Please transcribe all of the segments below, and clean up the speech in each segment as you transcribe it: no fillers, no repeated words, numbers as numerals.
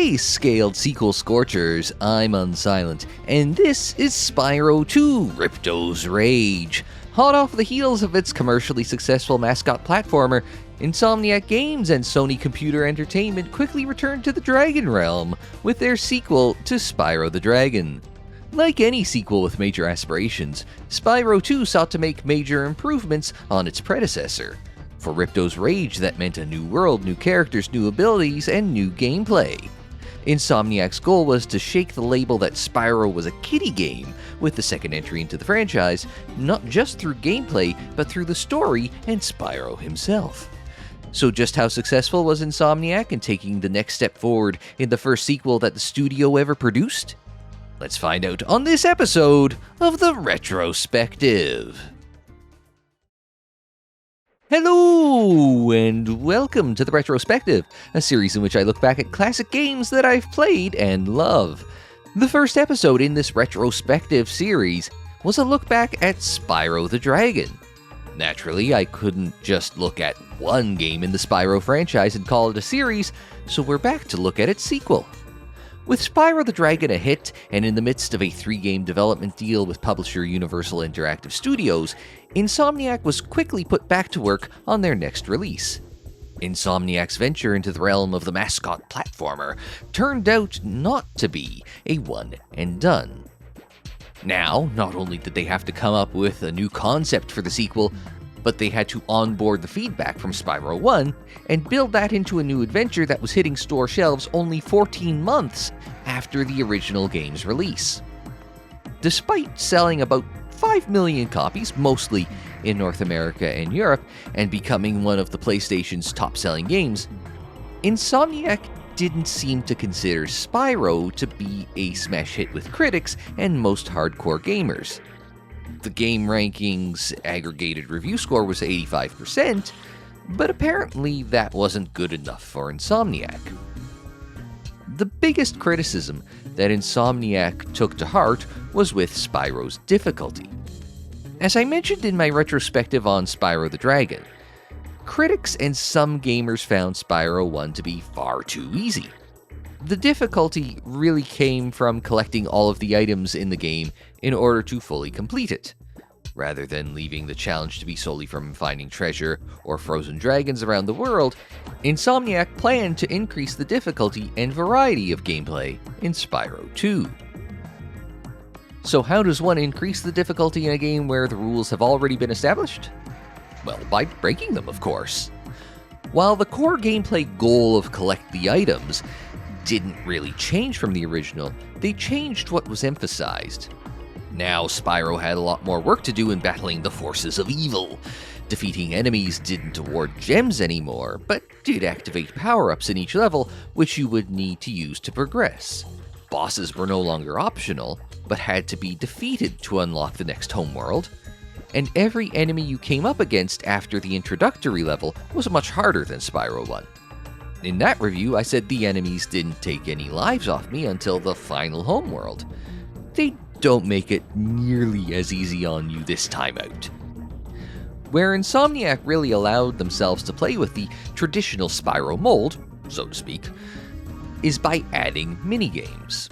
Hey, scaled sequel scorchers, I'm Unsilent, and this is Spyro 2 Ripto's Rage. Hot off the heels of its commercially successful mascot platformer, Insomniac Games and Sony Computer Entertainment quickly returned to the Dragon realm with their sequel to Spyro the Dragon. Like any sequel with major aspirations, Spyro 2 sought to make major improvements on its predecessor. For Ripto's Rage, that meant a new world, new characters, new abilities, and new gameplay. Insomniac's goal was to shake the label that Spyro was a kiddie game with the second entry into the franchise, not just through gameplay, but through the story and Spyro himself. So just how successful was Insomniac in taking the next step forward in the first sequel that the studio ever produced? Let's find out on this episode of the Retrospective. Hello, and welcome to the Retrospective, a series in which I look back at classic games that I've played and love. The first episode in this Retrospective series was a look back at Spyro the Dragon. Naturally, I couldn't just look at one game in the Spyro franchise and call it a series, so we're back to look at its sequel. With Spyro the Dragon a hit, and in the midst of a 3-game development deal with publisher Universal Interactive Studios, Insomniac was quickly put back to work on their next release. Insomniac's venture into the realm of the mascot platformer turned out not to be a one and done. Now, not only did they have to come up with a new concept for the sequel, but they had to onboard the feedback from Spyro 1 and build that into a new adventure that was hitting store shelves only 14 months after the original game's release. Despite selling about 5 million copies, mostly in North America and Europe, and becoming one of the PlayStation's top-selling games, Insomniac didn't seem to consider Spyro to be a smash hit with critics and most hardcore gamers. The game ranking's aggregated review score was 85%, but apparently that wasn't good enough for Insomniac. The biggest criticism that Insomniac took to heart was with Spyro's difficulty. As I mentioned in my retrospective on Spyro the Dragon, critics and some gamers found Spyro 1 to be far too easy. The difficulty really came from collecting all of the items in the game in order to fully complete it. Rather than leaving the challenge to be solely from finding treasure or frozen dragons around the world, Insomniac planned to increase the difficulty and variety of gameplay in Spyro 2. So how does one increase the difficulty in a game where the rules have already been established? Well, by breaking them, of course. While the core gameplay goal of collect the items didn't really change from the original, they changed what was emphasized. Now, Spyro had a lot more work to do in battling the forces of evil. Defeating enemies didn't award gems anymore, but did activate power-ups in each level, which you would need to use to progress. Bosses were no longer optional, but had to be defeated to unlock the next homeworld. And every enemy you came up against after the introductory level was much harder than Spyro 1. In that review, I said the enemies didn't take any lives off me until the final homeworld. They don't make it nearly as easy on you this time out. Where Insomniac really allowed themselves to play with the traditional Spyro mold, so to speak, is by adding minigames.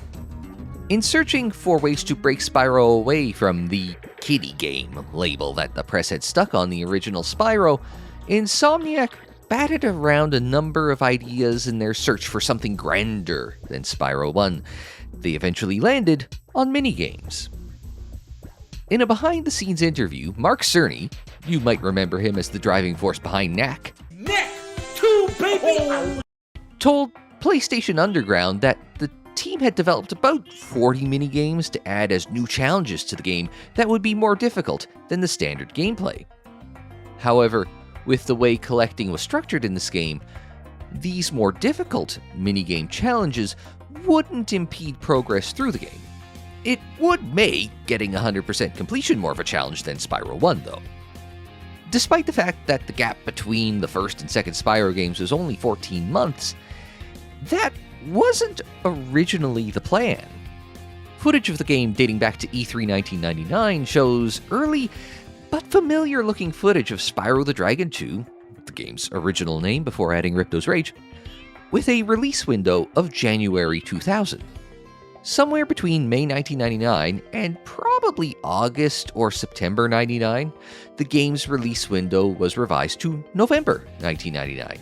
In searching for ways to break Spyro away from the kiddie game label that the press had stuck on the original Spyro, Insomniac batted around a number of ideas in their search for something grander than Spyro 1. They eventually landed on minigames. In a behind-the-scenes interview, Mark Cerny, you might remember him as the driving force behind Knack, told PlayStation Underground that the team had developed about 40 minigames to add as new challenges to the game that would be more difficult than the standard gameplay. However, with the way collecting was structured in this game, these more difficult minigame challenges wouldn't impede progress through the game. It would make getting 100% completion more of a challenge than Spyro 1, though. Despite the fact that the gap between the first and second Spyro games was only 14 months, that wasn't originally the plan. Footage of the game dating back to E3 1999 shows early but familiar-looking footage of Spyro the Dragon 2, the game's original name before adding Ripto's Rage, with a release window of January 2000. Somewhere between May 1999 and probably August or September 99, the game's release window was revised to November 1999.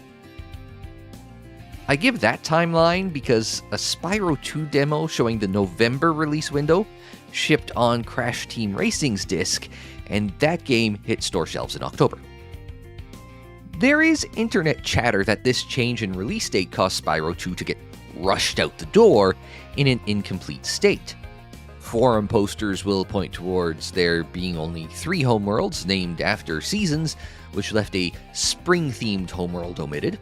I give that timeline because a Spyro 2 demo showing the November release window shipped on Crash Team Racing's disc, and that game hit store shelves in October. There is internet chatter that this change in release date caused Spyro 2 to get rushed out the door in an incomplete state. Forum posters will point towards there being only 3 homeworlds named after seasons, which left a spring-themed homeworld omitted.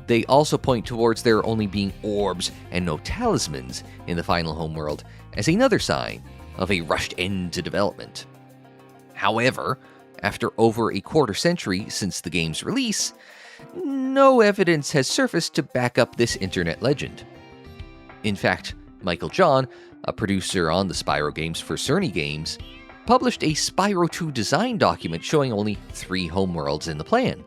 They also point towards there only being orbs and no talismans in the final homeworld as another sign of a rushed end to development. However, after over a quarter century since the game's release, no evidence has surfaced to back up this internet legend. In fact, Michael John, a producer on the Spyro games for Sony Games, published a Spyro 2 design document showing only 3 homeworlds in the plan.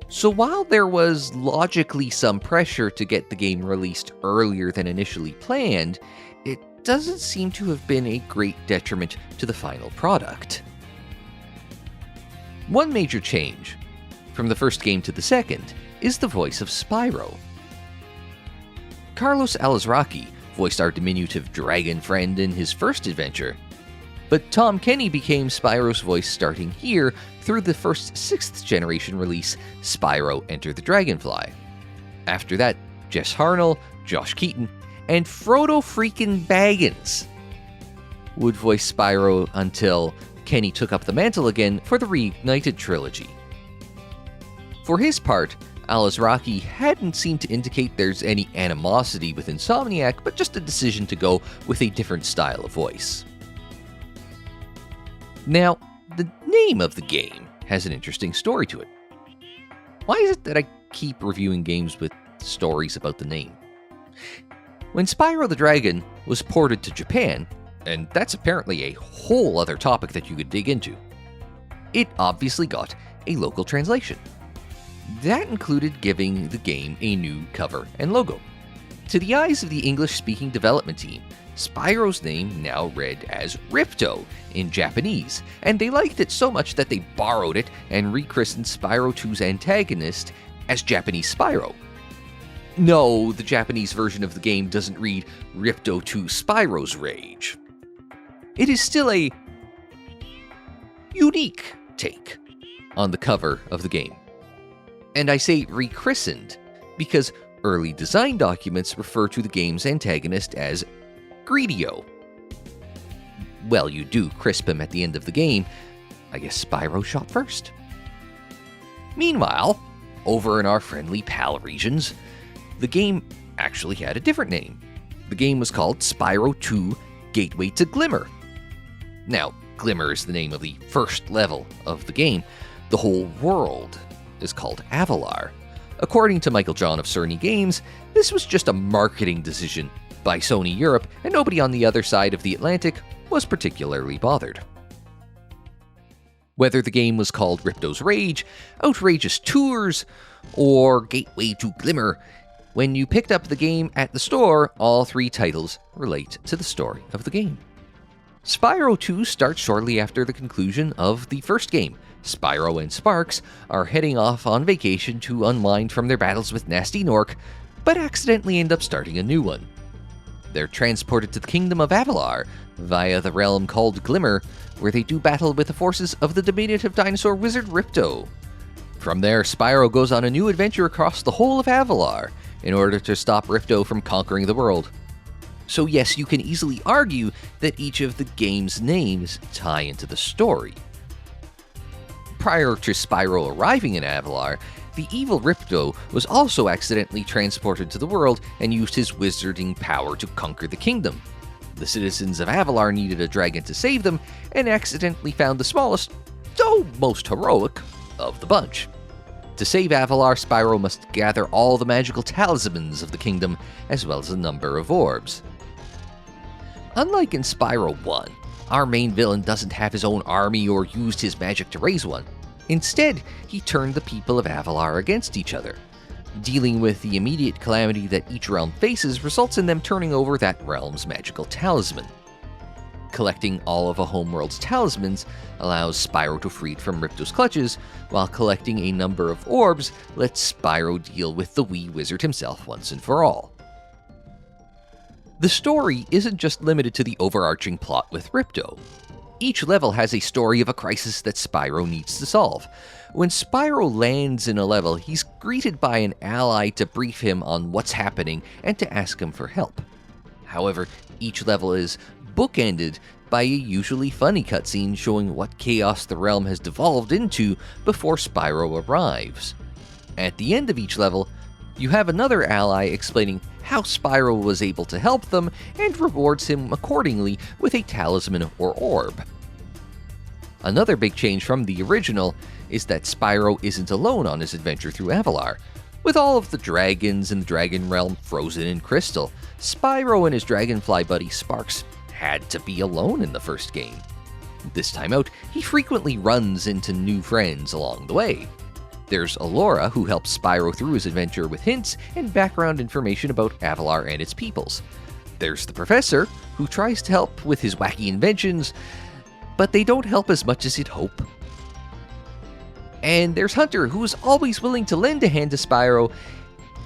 So while there was logically some pressure to get the game released earlier than initially planned, it doesn't seem to have been a great detriment to the final product. One major change, from the first game to the second, is the voice of Spyro. Carlos Alazraqui voiced our diminutive dragon friend in his first adventure, but Tom Kenny became Spyro's voice starting here through the first 6th generation release, Spyro Enter the Dragonfly. After that, Jess Harnell, Josh Keaton, and Frodo freaking Baggins would voice Spyro until Kenny took up the mantle again for the Reignited Trilogy. For his part, Alazraqui hadn't seemed to indicate there's any animosity with Insomniac, but just a decision to go with a different style of voice. Now, the name of the game has an interesting story to it. Why is it that I keep reviewing games with stories about the name? When Spyro the Dragon was ported to Japan, and that's apparently a whole other topic that you could dig into, it obviously got a local translation. That included giving the game a new cover and logo. To the eyes of the English-speaking development team, Spyro's name now read as Ripto in Japanese, and they liked it so much that they borrowed it and rechristened Spyro 2's antagonist as Japanese Spyro. No, the Japanese version of the game doesn't read Ripto 2 Spyro's Rage. It is still a unique take on the cover of the game. And I say rechristened because early design documents refer to the game's antagonist as Greedio. Well, you do crisp him at the end of the game. I guess Spyro shot first. Meanwhile, over in our friendly PAL regions, the game actually had a different name. The game was called Spyro 2 Gateway to Glimmer. Now, Glimmer is the name of the first level of the game. The whole world is called Avalar. According to Michael John of Sony Games, this was just a marketing decision by Sony Europe, and nobody on the other side of the Atlantic was particularly bothered. Whether the game was called Ripto's Rage, Outrageous Tours, or Gateway to Glimmer, when you picked up the game at the store, all 3 titles relate to the story of the game. Spyro 2 starts shortly after the conclusion of the first game. Spyro and Sparks are heading off on vacation to unwind from their battles with Nasty Nork, but accidentally end up starting a new one. They're transported to the Kingdom of Avalar via the realm called Glimmer, where they do battle with the forces of the diminutive dinosaur wizard Ripto. From there, Spyro goes on a new adventure across the whole of Avalar in order to stop Ripto from conquering the world. So yes, you can easily argue that each of the game's names tie into the story. Prior to Spyro arriving in Avalar, the evil Ripto was also accidentally transported to the world and used his wizarding power to conquer the kingdom. The citizens of Avalar needed a dragon to save them, and accidentally found the smallest, though most heroic, of the bunch. To save Avalar, Spyro must gather all the magical talismans of the kingdom, as well as a number of orbs. Unlike in Spyro 1, our main villain doesn't have his own army or used his magic to raise one. Instead, he turned the people of Avalar against each other. Dealing with the immediate calamity that each realm faces results in them turning over that realm's magical talisman. Collecting all of a homeworld's talismans allows Spyro to free it from Ripto's clutches, while collecting a number of orbs lets Spyro deal with the wee wizard himself once and for all. The story isn't just limited to the overarching plot with Ripto. Each level has a story of a crisis that Spyro needs to solve. When Spyro lands in a level, he's greeted by an ally to brief him on what's happening and to ask him for help. However, each level is bookended by a usually funny cutscene showing what chaos the realm has devolved into before Spyro arrives. At the end of each level, you have another ally explaining how Spyro was able to help them and rewards him accordingly with a talisman or orb. Another big change from the original is that Spyro isn't alone on his adventure through Avalar. With all of the dragons in the Dragon Realm frozen in crystal, Spyro and his dragonfly buddy Sparx had to be alone in the first game. This time out, he frequently runs into new friends along the way. There's Alora, who helps Spyro through his adventure with hints and background information about Avalar and its peoples. There's the Professor, who tries to help with his wacky inventions, but they don't help as much as he'd hope. And there's Hunter, who is always willing to lend a hand to Spyro,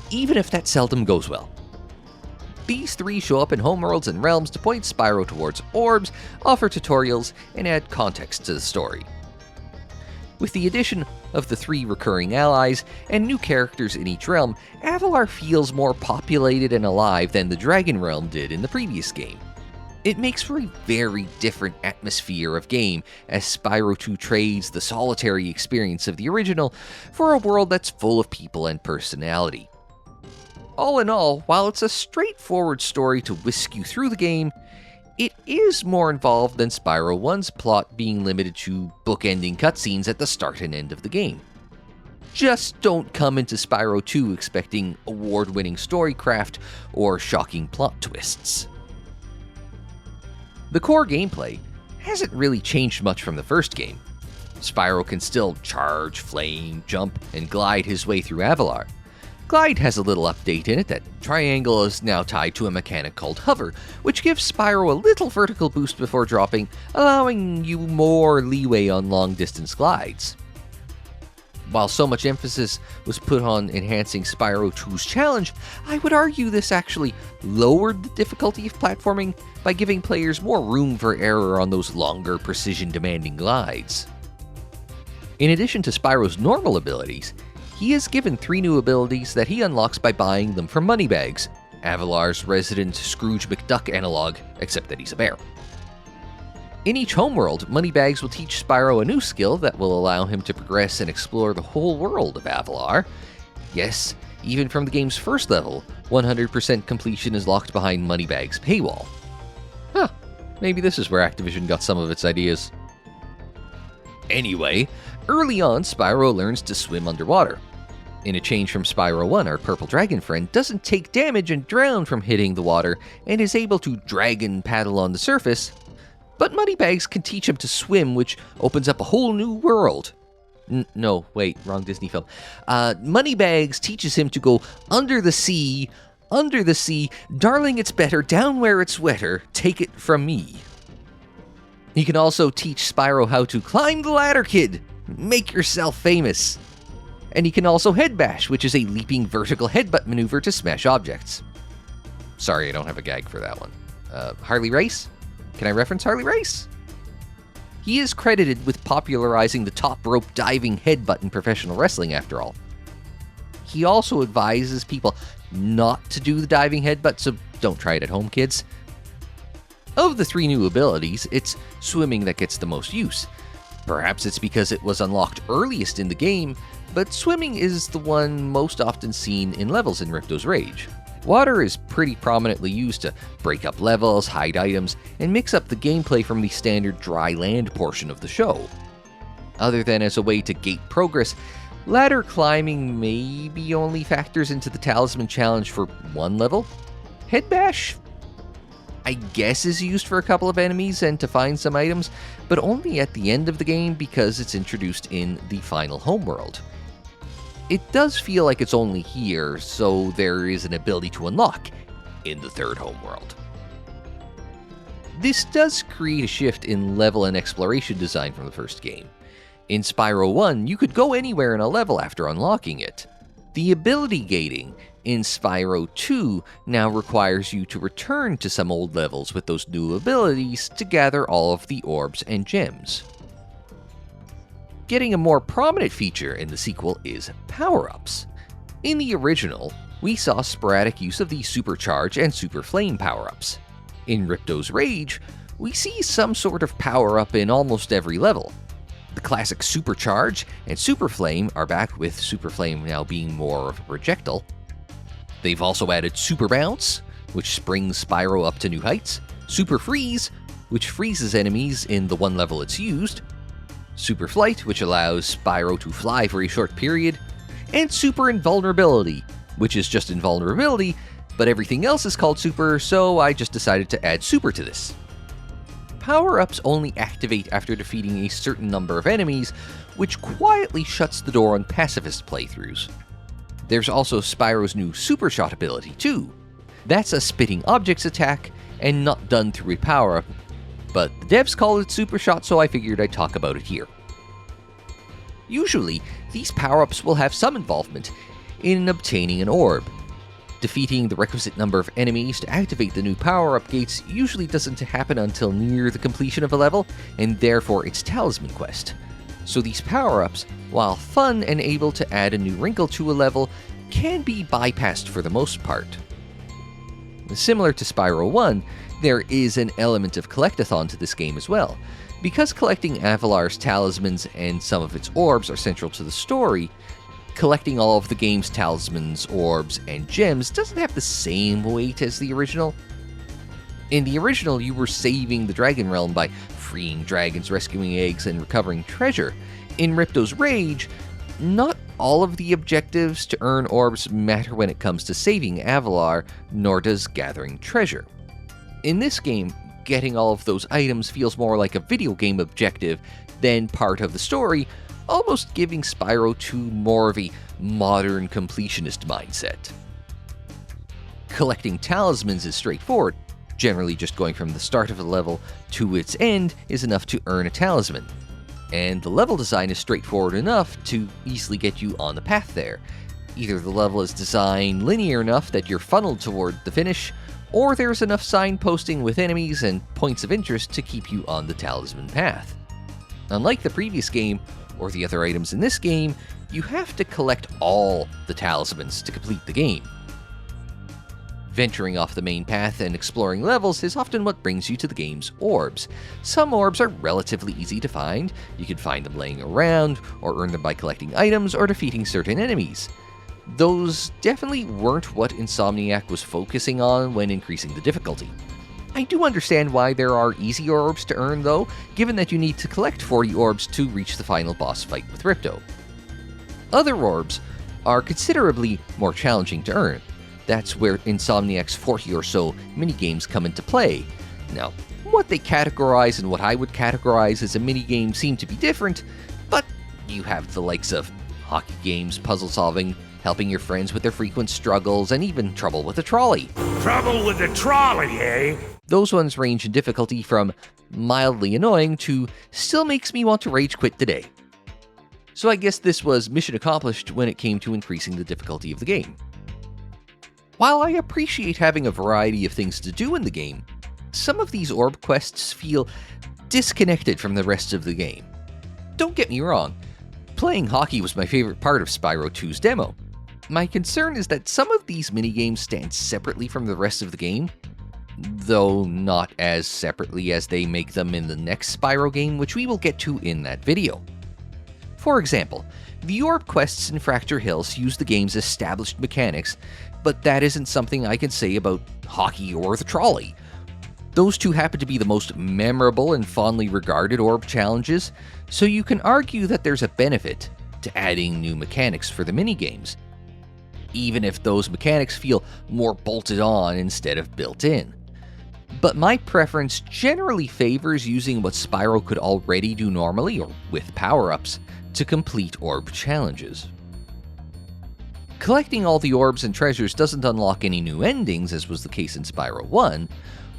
even if that seldom goes well. These three show up in homeworlds and realms to point Spyro towards orbs, offer tutorials, and add context to the story. With the addition of the three recurring allies and new characters in each realm, Avalar feels more populated and alive than the Dragon Realm did in the previous game. It makes for a very different atmosphere of game, as Spyro 2 trades the solitary experience of the original for a world that's full of people and personality. All in all, while it's a straightforward story to whisk you through the game, it is more involved than Spyro 1's plot being limited to bookending cutscenes at the start and end of the game. Just don't come into Spyro 2 expecting award-winning storycraft or shocking plot twists. The core gameplay hasn't really changed much from the first game. Spyro can still charge, flame, jump, and glide his way through Avalar. Glide has a little update in it that triangle is now tied to a mechanic called hover, which gives Spyro a little vertical boost before dropping, allowing you more leeway on long-distance glides. While so much emphasis was put on enhancing Spyro 2's challenge, I would argue this actually lowered the difficulty of platforming by giving players more room for error on those longer, precision-demanding glides. In addition to Spyro's normal abilities, he is given 3 new abilities that he unlocks by buying them from Moneybags, Avalar's resident Scrooge McDuck analog, except that he's a bear. In each homeworld, Moneybags will teach Spyro a new skill that will allow him to progress and explore the whole world of Avalar. Yes, even from the game's first level, 100% completion is locked behind Moneybags' paywall. Huh, maybe this is where Activision got some of its ideas. Anyway, early on, Spyro learns to swim underwater. In a change from Spyro 1, our purple dragon friend doesn't take damage and drown from hitting the water and is able to dragon paddle on the surface, but Moneybags can teach him to swim, which opens up a whole new world. No, wait, wrong Disney film. Moneybags teaches him to go under the sea, darling, it's better, down where it's wetter, take it from me. He can also teach Spyro how to climb the ladder, kid, make yourself famous. And he can also head bash, which is a leaping vertical headbutt maneuver to smash objects. Sorry, I don't have a gag for that one. Harley Race? Can I reference Harley Race? He is credited with popularizing the top rope diving headbutt in professional wrestling, after all. He also advises people not to do the diving headbutt, so don't try it at home, kids. Of the 3 new abilities, it's swimming that gets the most use. Perhaps it's because it was unlocked earliest in the game, but swimming is the one most often seen in levels in Ripto's Rage. Water is pretty prominently used to break up levels, hide items, and mix up the gameplay from the standard dry land portion of the show. Other than as a way to gate progress, ladder climbing maybe only factors into the talisman challenge for one level. Head bash, I guess, is used for a couple of enemies and to find some items, but only at the end of the game because it's introduced in the final homeworld. It does feel like it's only here, so there is an ability to unlock in the third homeworld. This does create a shift in level and exploration design from the first game. In Spyro 1, you could go anywhere in a level after unlocking it. The ability gating in Spyro 2 now requires you to return to some old levels with those new abilities to gather all of the orbs and gems. Getting a more prominent feature in the sequel is power-ups. In the original, we saw sporadic use of the Supercharge and Super Flame power-ups. In Ripto's Rage, we see some sort of power-up in almost every level. The classic Supercharge and Super Flame are back, with Super Flame now being more of a projectile. They've also added Super Bounce, which springs Spyro up to new heights, Super Freeze, which freezes enemies in the one level it's used, Super Flight, which allows Spyro to fly for a short period, and Super Invulnerability, which is just invulnerability, but everything else is called Super, so I just decided to add Super to this. Power-ups only activate after defeating a certain number of enemies, which quietly shuts the door on pacifist playthroughs. There's also Spyro's new Super Shot ability too. That's a spitting objects attack, and not done through a power-up, but the devs call it Super Shot, so I figured I'd talk about it here. Usually, these power-ups will have some involvement in obtaining an orb. Defeating the requisite number of enemies to activate the new power-up gates usually doesn't happen until near the completion of a level, and therefore its talisman quest. So these power-ups, while fun and able to add a new wrinkle to a level, can be bypassed for the most part. Similar to Spyro 1, there is an element of collectathon to this game as well. Because collecting Avalar's talismans and some of its orbs are central to the story, collecting all of the game's talismans, orbs, and gems doesn't have the same weight as the original. In the original, you were saving the Dragon Realm by freeing dragons, rescuing eggs, and recovering treasure. In Ripto's Rage, not all of the objectives to earn orbs matter when it comes to saving Avalar, nor does gathering treasure. In this game, getting all of those items feels more like a video game objective than part of the story, almost giving Spyro 2 more of a modern completionist mindset. Collecting talismans is straightforward. Generally, just going from the start of a level to its end is enough to earn a talisman. And the level design is straightforward enough to easily get you on the path there. Either the level is designed linear enough that you're funneled toward the finish, or there's enough signposting with enemies and points of interest to keep you on the talisman path. Unlike the previous game, or the other items in this game, you have to collect all the talismans to complete the game. Venturing off the main path and exploring levels is often what brings you to the game's orbs. Some orbs are relatively easy to find. You can find them laying around, or earn them by collecting items or defeating certain enemies. Those definitely weren't what Insomniac was focusing on when increasing the difficulty. I do understand why there are easy orbs to earn though, given that you need to collect 40 orbs to reach the final boss fight with Ripto. Other orbs are considerably more challenging to earn. That's where Insomniac's 40 or so minigames come into play. Now, what they categorize and what I would categorize as a minigame seem to be different, but you have the likes of hockey games, puzzle solving, helping your friends with their frequent struggles, and even trouble with a trolley. Trouble with the trolley, eh? Those ones range in difficulty from mildly annoying to still makes me want to rage quit today. So I guess this was mission accomplished when it came to increasing the difficulty of the game. While I appreciate having a variety of things to do in the game, some of these orb quests feel disconnected from the rest of the game. Don't get me wrong, playing hockey was my favorite part of Spyro 2's demo. My concern is that some of these minigames stand separately from the rest of the game, though not as separately as they make them in the next Spyro game, which we will get to in that video. For example, the orb quests in Fracture Hills use the game's established mechanics, but that isn't something I can say about hockey or the trolley. Those two happen to be the most memorable and fondly regarded orb challenges, so you can argue that there's a benefit to adding new mechanics for the minigames, even if those mechanics feel more bolted on instead of built in. But my preference generally favors using what Spyro could already do normally, or with power-ups, to complete orb challenges. Collecting all the orbs and treasures doesn't unlock any new endings, as was the case in Spyro 1.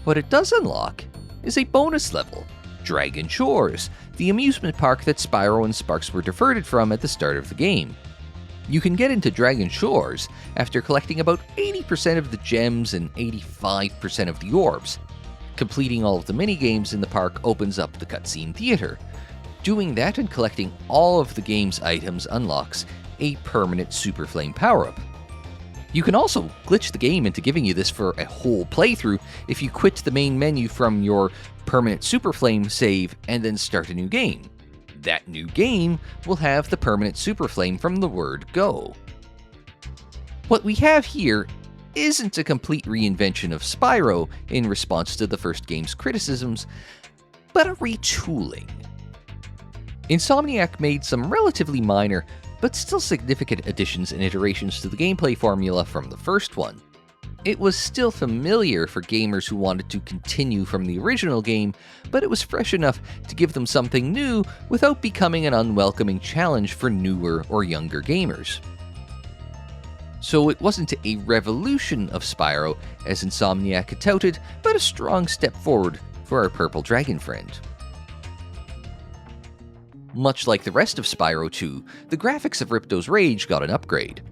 What it does unlock is a bonus level, Dragon Shores, the amusement park that Spyro and Sparks were diverted from at the start of the game. You can get into Dragon Shores after collecting about 80% of the gems and 85% of the orbs. Completing all of the minigames in the park opens up the cutscene theater. Doing that and collecting all of the game's items unlocks a permanent Super Flame power-up. You can also glitch the game into giving you this for a whole playthrough if you quit the main menu from your permanent Super Flame save and then start a new game. That new game will have the permanent Super Flame from the word go. What we have here isn't a complete reinvention of Spyro in response to the first game's criticisms, but a retooling. Insomniac made some relatively minor, but still significant additions and iterations to the gameplay formula from the first one. It was still familiar for gamers who wanted to continue from the original game, but it was fresh enough to give them something new without becoming an unwelcoming challenge for newer or younger gamers. So it wasn't a revolution of Spyro, as Insomniac had touted, but a strong step forward for our purple dragon friend. Much like the rest of Spyro 2, the graphics of Ripto's Rage got an upgrade.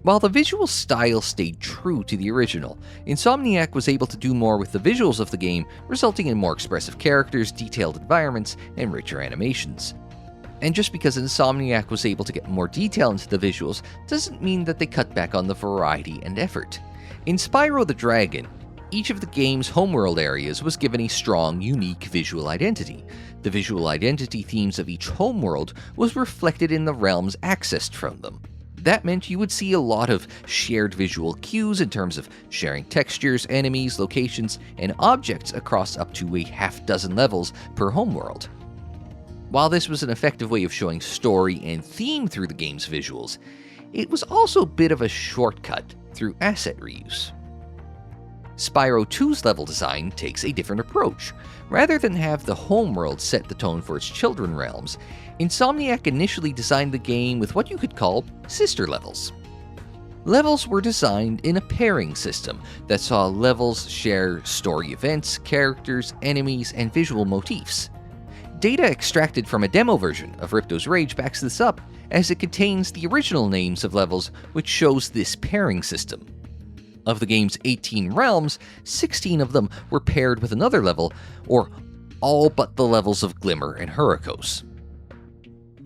While the visual style stayed true to the original, Insomniac was able to do more with the visuals of the game, resulting in more expressive characters, detailed environments, and richer animations. And just because Insomniac was able to get more detail into the visuals doesn't mean that they cut back on the variety and effort. In Spyro the Dragon, each of the game's homeworld areas was given a strong, unique visual identity. The visual identity themes of each homeworld was reflected in the realms accessed from them. That meant you would see a lot of shared visual cues in terms of sharing textures, enemies, locations, and objects across up to a half-dozen levels per homeworld. While this was an effective way of showing story and theme through the game's visuals, it was also a bit of a shortcut through asset reuse. Spyro 2's level design takes a different approach. Rather than have the homeworld set the tone for its children realms, Insomniac initially designed the game with what you could call sister levels. Levels were designed in a pairing system that saw levels share story events, characters, enemies, and visual motifs. Data extracted from a demo version of Ripto's Rage backs this up, as it contains the original names of levels which shows this pairing system. Of the game's 18 realms, 16 of them were paired with another level, or all but the levels of Glimmer and Hurricos.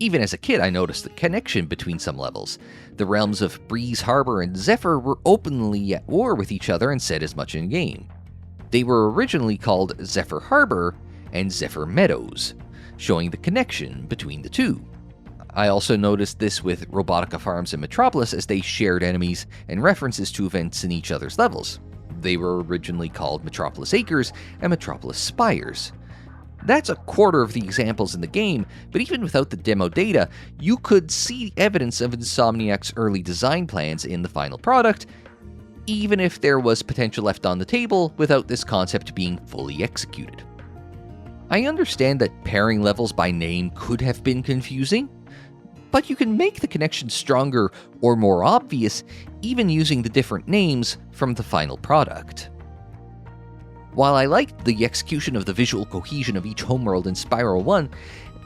Even as a kid, I noticed the connection between some levels. The realms of Breeze Harbor and Zephyr were openly at war with each other and said as much in-game. They were originally called Zephyr Harbor and Zephyr Meadows, showing the connection between the two. I also noticed this with Robotica Farms and Metropolis, as they shared enemies and references to events in each other's levels. They were originally called Metropolis Acres and Metropolis Spires. That's a quarter of the examples in the game, but even without the demo data, you could see evidence of Insomniac's early design plans in the final product, even if there was potential left on the table without this concept being fully executed. I understand that pairing levels by name could have been confusing, but you can make the connection stronger or more obvious even using the different names from the final product. While I liked the execution of the visual cohesion of each homeworld in Spyro 1,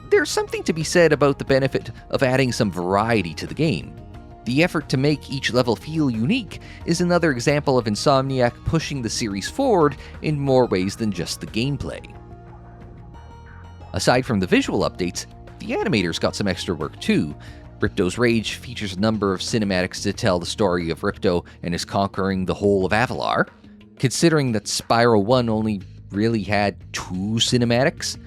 there's something to be said about the benefit of adding some variety to the game. The effort to make each level feel unique is another example of Insomniac pushing the series forward in more ways than just the gameplay. Aside from the visual updates, the animators got some extra work too. Ripto's Rage features a number of cinematics to tell the story of Ripto and his conquering the whole of Avalar. Considering that Spyro 1 only really had 2 cinematics,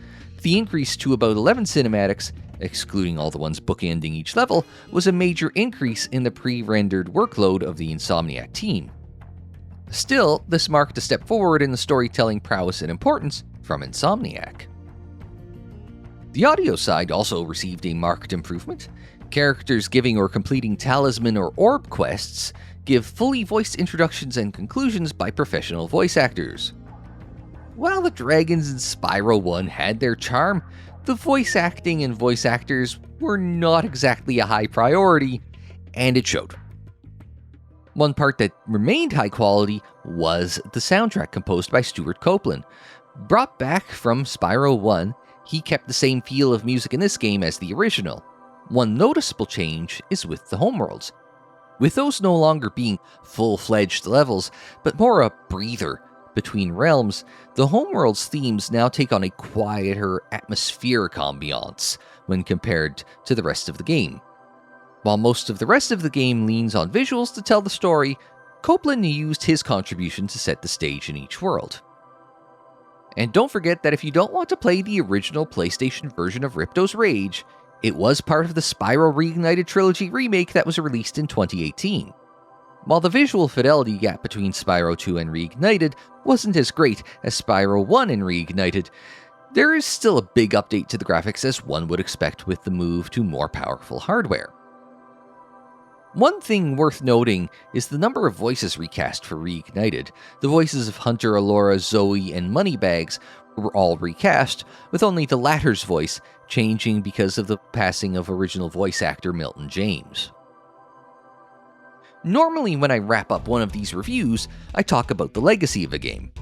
the increase to about 11 cinematics, excluding all the ones bookending each level, was a major increase in the pre-rendered workload of the Insomniac team. Still, this marked a step forward in the storytelling prowess and importance from Insomniac. The audio side also received a marked improvement. Characters giving or completing talisman or orb quests give fully voiced introductions and conclusions by professional voice actors. While the dragons in Spyro 1 had their charm, the voice acting and voice actors were not exactly a high priority, and it showed. One part that remained high quality was the soundtrack composed by Stuart Copeland. Brought back from Spyro 1, he kept the same feel of music in this game as the original. One noticeable change is with the homeworlds, with those no longer being full-fledged levels, but more a breather between realms. The homeworld's themes now take on a quieter, atmospheric ambiance when compared to the rest of the game. While most of the rest of the game leans on visuals to tell the story, Copeland used his contribution to set the stage in each world. And don't forget that if you don't want to play the original PlayStation version of Ripto's Rage, it was part of the Spyro Reignited Trilogy remake that was released in 2018. While the visual fidelity gap between Spyro 2 and Reignited wasn't as great as Spyro 1 and Reignited, there is still a big update to the graphics as one would expect with the move to more powerful hardware. One thing worth noting is the number of voices recast for Reignited. The voices of Hunter, Allura, Zoe, and Moneybags were all recast, with only the latter's voice changing because of the passing of original voice actor Milton James. Normally when I wrap up one of these reviews, I talk about the legacy of a game.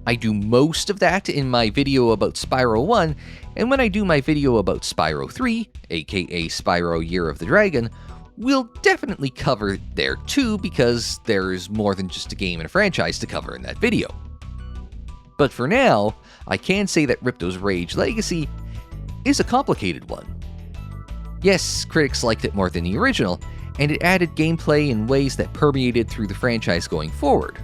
I do most of that in my video about Spyro 1, and when I do my video about Spyro 3, aka Spyro Year of the Dragon, we'll definitely cover it there too, because there's more than just a game and a franchise to cover in that video. But for now, I can say that Ripto's Rage Legacy is a complicated one. Yes, critics liked it more than the original, and it added gameplay in ways that permeated through the franchise going forward.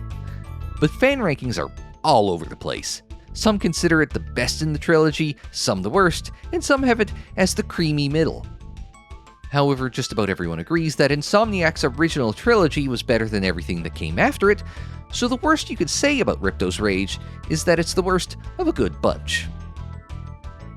But fan rankings are all over the place. Some consider it the best in the trilogy, some the worst, and some have it as the creamy middle. However, just about everyone agrees that Insomniac's original trilogy was better than everything that came after it, so the worst you could say about Ripto's Rage is that it's the worst of a good bunch.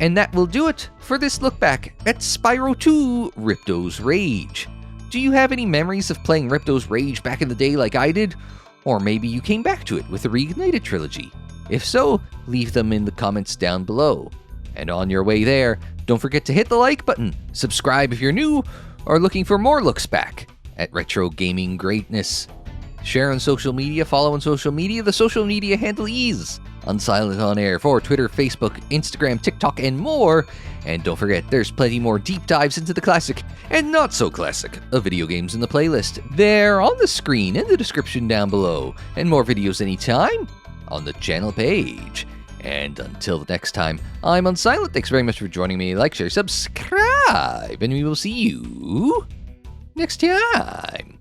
And that will do it for this look back at Spyro 2 Ripto's Rage. Do you have any memories of playing Ripto's Rage back in the day like I did? Or maybe you came back to it with the Reignited Trilogy? If so, leave them in the comments down below. And on your way there, don't forget to hit the like button, subscribe if you're new, or looking for more looks back at retro gaming greatness. Share on social media, follow on social media. The social media handle is Unsilent on Air for Twitter, Facebook, Instagram, TikTok, and more. And don't forget, there's plenty more deep dives into the classic and not so classic of video games in the playlist. They're on the screen in the description down below, and more videos anytime on the channel page. And until the next time, I'm Unsilent. Thanks very much for joining me. Like, share, subscribe, and we will see you next time.